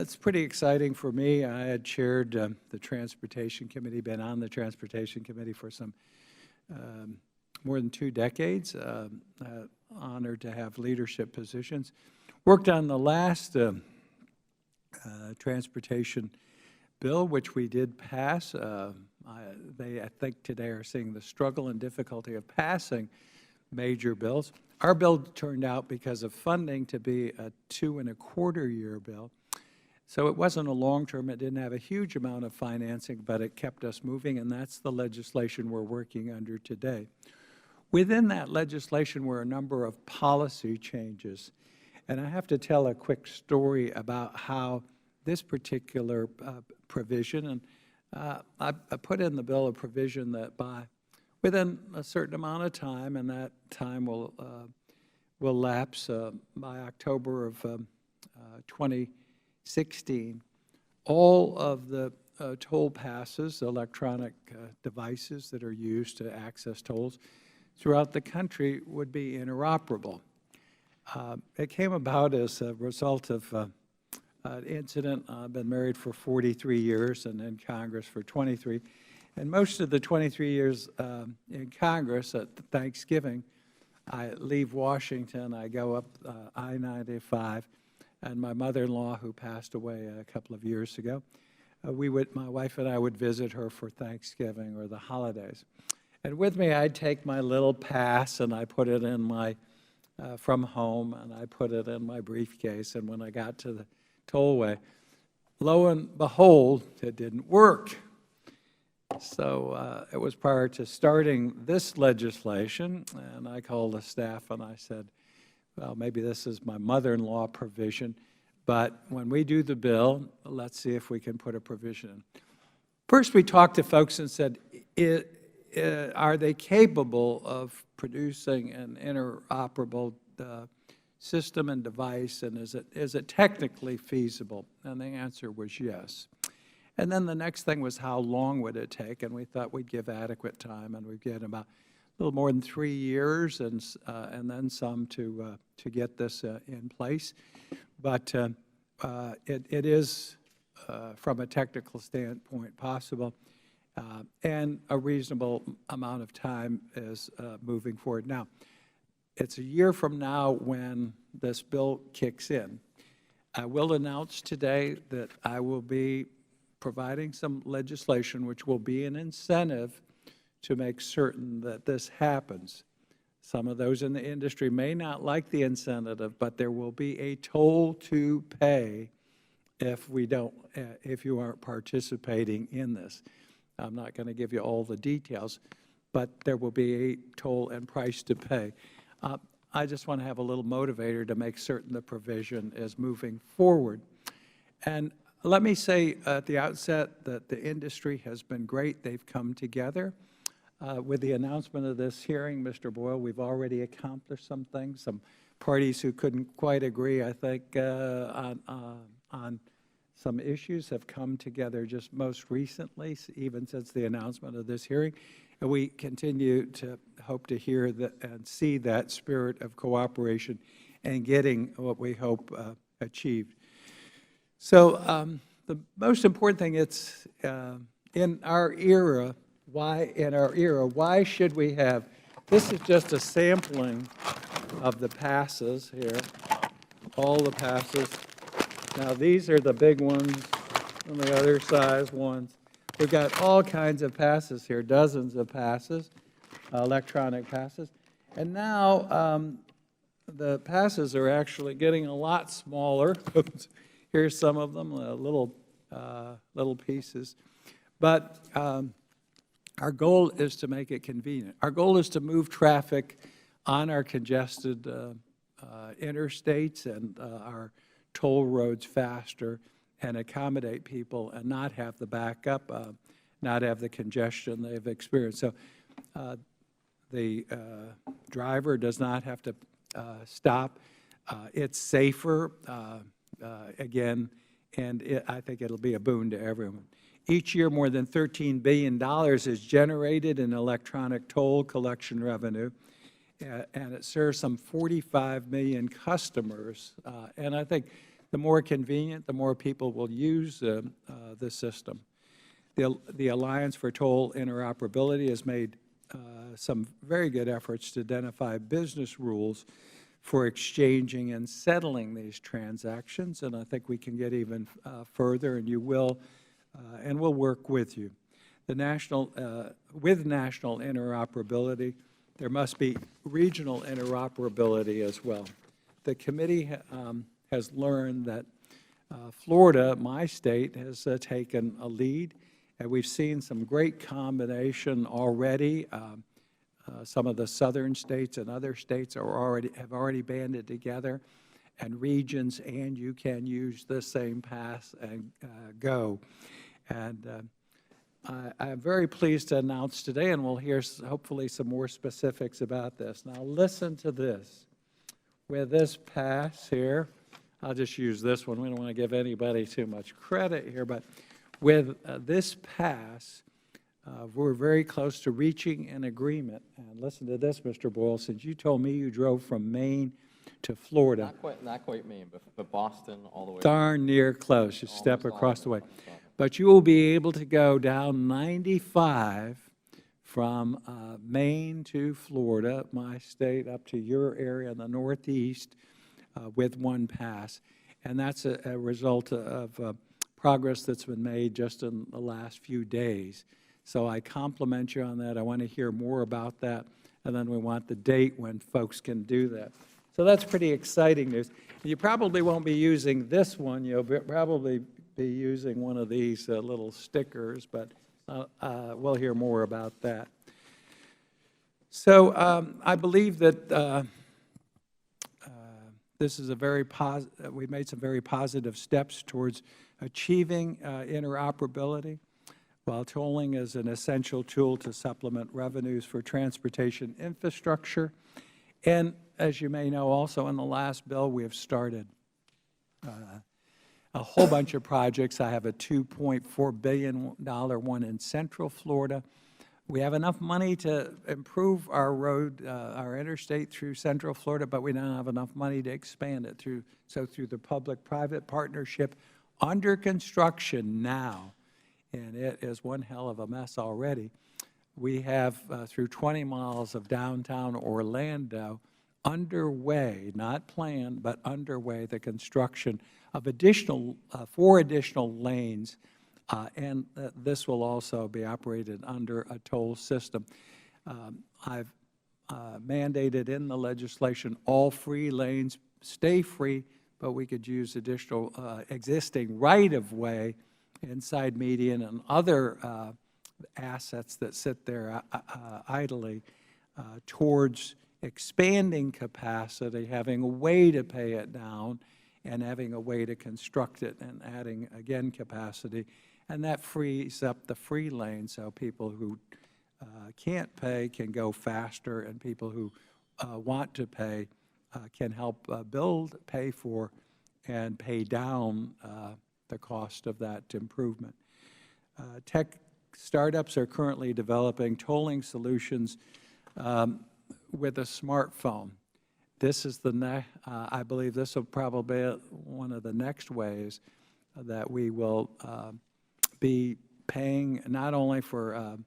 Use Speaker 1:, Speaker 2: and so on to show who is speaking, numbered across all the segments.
Speaker 1: It's pretty exciting for me. I had chaired the Transportation Committee, been on the Transportation Committee for some more than 2 decades. Honored to have leadership positions. Worked on the last transportation bill, which we did pass. I think today are seeing the struggle and difficulty of passing major bills. Our bill turned out, because of funding, to be a 2.25-year bill. So it wasn't a long-term. It didn't have a huge amount of financing, but it kept us moving, and that's the legislation we're working under today. Within that legislation were a number of policy changes. And I have to tell a quick story about how this particular provision, and I put in the bill a provision that within a certain amount of time, and that time will lapse by October of 2016, all of the toll passes, electronic devices that are used to access tolls throughout the country, would be interoperable. It came about as a result of an incident. I've been married for 43 years and in Congress for 23. And most of the 23 years in Congress, at Thanksgiving, I leave Washington, I go up I-95, and my mother-in-law, who passed away a couple of years ago, my wife and I would visit her for Thanksgiving or the holidays. And with me, I'd take my little pass, and I put it in my, from home, and I put it in my briefcase. And when I got to the tollway, lo and behold, it didn't work. So it was prior to starting this legislation, and I called the staff and I said, well, maybe this is my mother-in-law provision, but when we do the bill, let's see if we can put a provision in. First, we talked to folks and said, are they capable of producing an interoperable system and device, and is it technically feasible? And the answer was yes. And then the next thing was, how long would it take? And we thought we'd give adequate time, and we'd get about a little more than 3 years, and then some to get this in place. But it is, from a technical standpoint, possible, and a reasonable amount of time is moving forward. Now, it's a year from now when this bill kicks in. I will announce today that I will be providing some legislation which will be an incentive to make certain that this happens. Some of those in the industry may not like the incentive, but there will be a toll to pay if you aren't participating in this. I'm not going to give you all the details, but there will be a toll and price to pay. I just want to have a little motivator to make certain the provision is moving forward. And let me say at the outset that the industry has been great. They've come together. With the announcement of this hearing, Mr. Boyle, we've already accomplished some things. Some parties who couldn't quite agree, I think, on some issues have come together just most recently, even since the announcement of this hearing. And we continue to hope to hear that and see that spirit of cooperation and getting what we hope achieved. So the most important thing, it's in our era, why should we have, this is just a sampling of the passes here, all the passes. Now these are the big ones and the other size ones. We've got all kinds of passes here, dozens of passes, electronic passes. And now the passes are actually getting a lot smaller. Here's some of them, little pieces. But our goal is to make it convenient. Our goal is to move traffic on our congested interstates and our toll roads faster and accommodate people and not have the backup, not have the congestion they've experienced. So the driver does not have to stop. It's safer, again, and I think it'll be a boon to everyone. Each year, more than $13 billion is generated in electronic toll collection revenue, and it serves some 45 million customers. And I think the more convenient, the more people will use the system. The Alliance for Toll Interoperability has made some very good efforts to identify business rules for exchanging and settling these transactions, and I think we can get even further, and you will, and we'll work with you. With national interoperability, there must be regional interoperability as well. The committee has learned that Florida, my state, has taken a lead, and we've seen some great combination already. Some of the southern states and other states have already banded together, and regions, and you can use the same pass and go. And I'm very pleased to announce today, and we'll hear hopefully some more specifics about this. Now listen to this. With this pass here, I'll just use this one. We don't want to give anybody too much credit here, but with this pass, we're very close to reaching an agreement. And listen to this, Mr. Boyle, since you told me you drove from Maine to Florida.
Speaker 2: Not quite Maine, but Boston all the way.
Speaker 1: Darn near close, just step across the way. But you will be able to go down 95 from Maine to Florida, my state, up to your area in the Northeast with one pass. And that's a result of progress that's been made just in the last few days. So I compliment you on that. I want to hear more about that. And then we want the date when folks can do that. So that's pretty exciting news. You probably won't be using this one. You'll probably be using one of these little stickers, but we'll hear more about that. So I believe that this is a very we've made some very positive steps towards achieving interoperability. While tolling is an essential tool to supplement revenues for transportation infrastructure. And as you may know, also in the last bill, we have started a whole bunch of projects. I have a $2.4 billion one in Central Florida. We have enough money to improve our road, our interstate through Central Florida, but we don't have enough money to expand it through the public-private partnership under construction now, and it is one hell of a mess already. We have through 20 miles of downtown Orlando underway, not planned, but underway, the construction of additional 4 additional lanes, and this will also be operated under a toll system. I've mandated in the legislation all free lanes stay free, but we could use additional existing right-of-way inside median and other assets that sit there idly towards expanding capacity, having a way to pay it down, and having a way to construct it and adding, again, capacity. And that frees up the free lane so people who can't pay can go faster, and people who want to pay can help build, pay for, and pay down the cost of that improvement. Tech startups are currently developing tolling solutions with a smartphone. This is I believe this will probably be one of the next ways that we will be paying not only for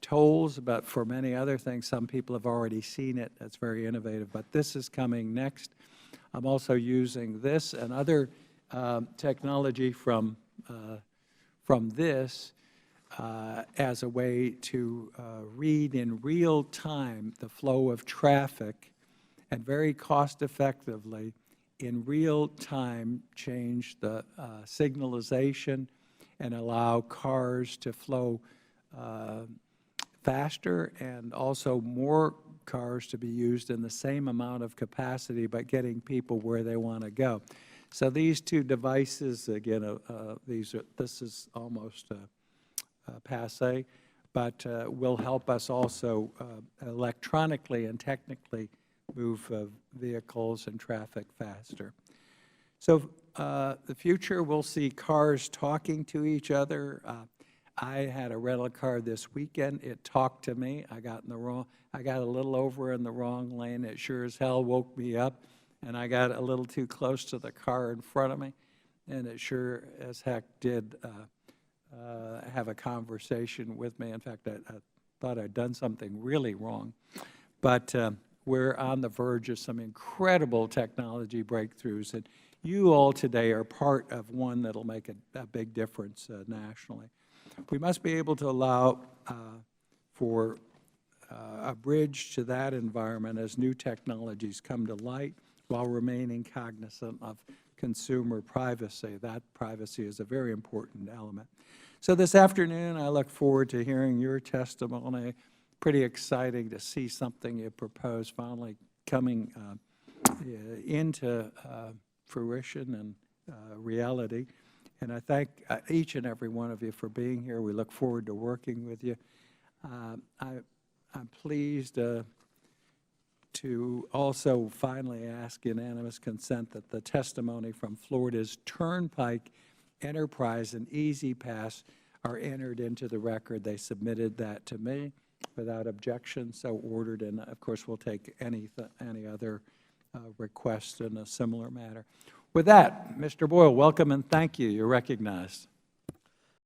Speaker 1: tolls, but for many other things. Some people have already seen it. That's very innovative, but this is coming next. I'm also using this and other technology from this as a way to read in real time the flow of traffic and very cost effectively in real time change the signalization and allow cars to flow faster and also more cars to be used in the same amount of capacity, but getting people where they want to go. So these two devices, again, this is almost passé, but will help us also electronically and technically move vehicles and traffic faster. So the future, we'll see cars talking to each other. I had a rental car this weekend. It talked to me. I got a little over in the wrong lane. It sure as hell woke me up and I got a little too close to the car in front of me, and it sure as heck did have a conversation with me. In fact, I thought I'd done something really wrong. But we're on the verge of some incredible technology breakthroughs, and you all today are part of one that'll make a big difference nationally. We must be able to allow for a bridge to that environment as new technologies come to light while remaining cognizant of consumer privacy. That privacy is a very important element. So this afternoon, I look forward to hearing your testimony. Pretty exciting to see something you propose finally coming into fruition and reality. And I thank each and every one of you for being here. We look forward to working with you. I'm pleased to also finally ask unanimous consent that the testimony from Florida's Turnpike Enterprise and Easy Pass are entered into the record. They submitted that to me without objection, so ordered, and of course we'll take any other requests in a similar matter. With that, Mr. Boyle, welcome and thank you. You're recognized.